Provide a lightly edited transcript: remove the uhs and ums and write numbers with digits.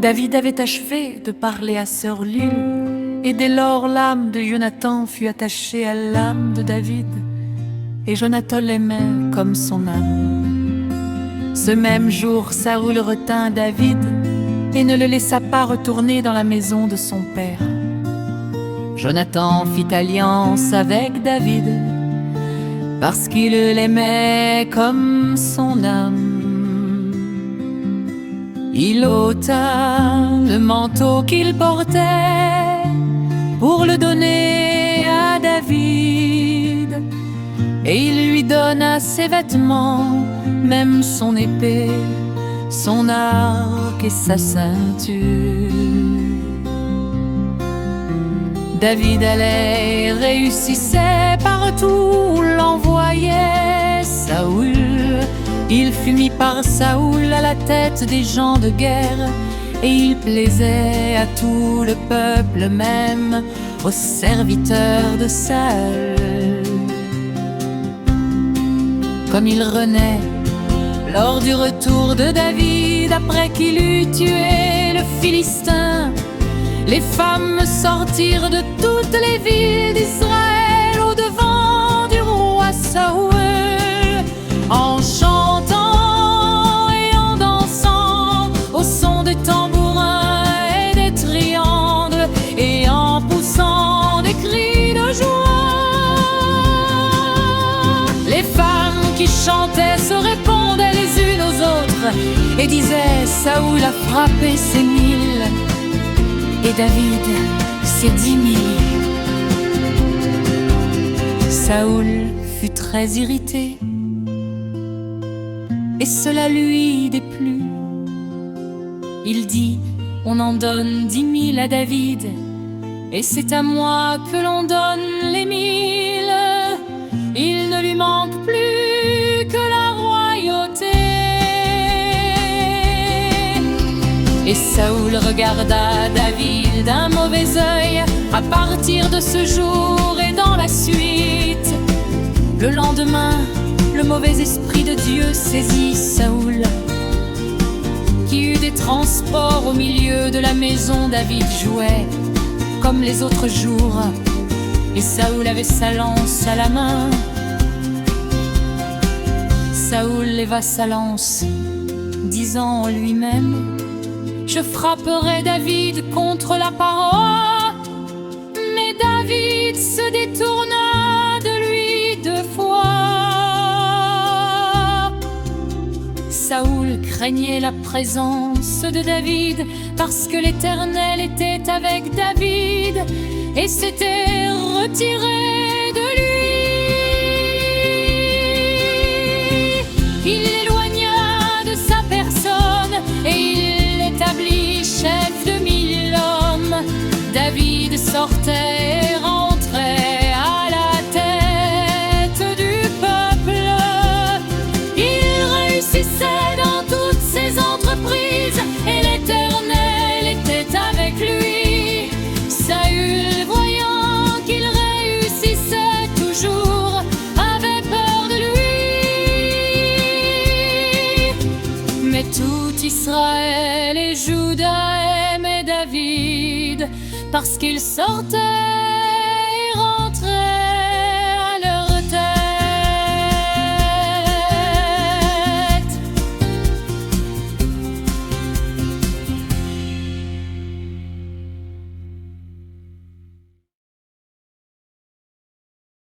David avait achevé de parler à sœur Lule, et dès lors l'âme de Jonathan fut attachée à l'âme de David, et Jonathan l'aimait comme son âme. Ce même jour, Saoul retint David et ne le laissa pas retourner dans la maison de son père. Jonathan fit alliance avec David parce qu'il l'aimait comme son âme. Il ôta le manteau qu'il portait pour le donner à David, et il lui donna ses vêtements, même son épée, son arc et sa ceinture. David allait et réussissait partout, l'envoyait Saoul. Il fut mis par Saoul à la tête des gens de guerre, et il plaisait à tout le peuple, même aux serviteurs de Saül. Comme il renaît lors du retour de David, après qu'il eut tué le Philistin, les femmes sortirent de toutes les villes d'Israël au-devant du roi Saoul, en chantant et en dansant au son des tambourins et des triangles, et en poussant des cris de joie. Les femmes qui chantaient se répondaient les unes aux autres et disaient: Saoul a frappé ses 1000 et David ses 10 000. Saoul fut très irrité, et cela lui déplut. Il dit: on en donne 10 000 à David, et c'est à moi que l'on donne les 1000. Il ne lui manque plus que la royauté. Et Saoul regarda David d'un mauvais œil à partir de ce jour et dans la suite. Le lendemain, le mauvais esprit de Dieu saisit Saoul, qui eut des transports au milieu de la maison. David jouait comme les autres jours, et Saoul avait sa lance à la main. Saoul leva sa lance, disant en lui-même: je frapperai David contre la paroi. Mais David se détourna de lui 2 fois. Saoul craignait la présence de David, parce que l'Éternel était avec David et s'était retiré de lui. Il l'éloigna de sa personne et il l'établit chef de 1000 hommes. David sortait et rentrait à la tête du peuple. Il réussissait dans toutes ses entreprises et l'Éternel était avec lui. Saül, voyant qu'il réussissait toujours, avait peur de lui. Mais tout Israël et Juda aimaient David, parce qu'il sortait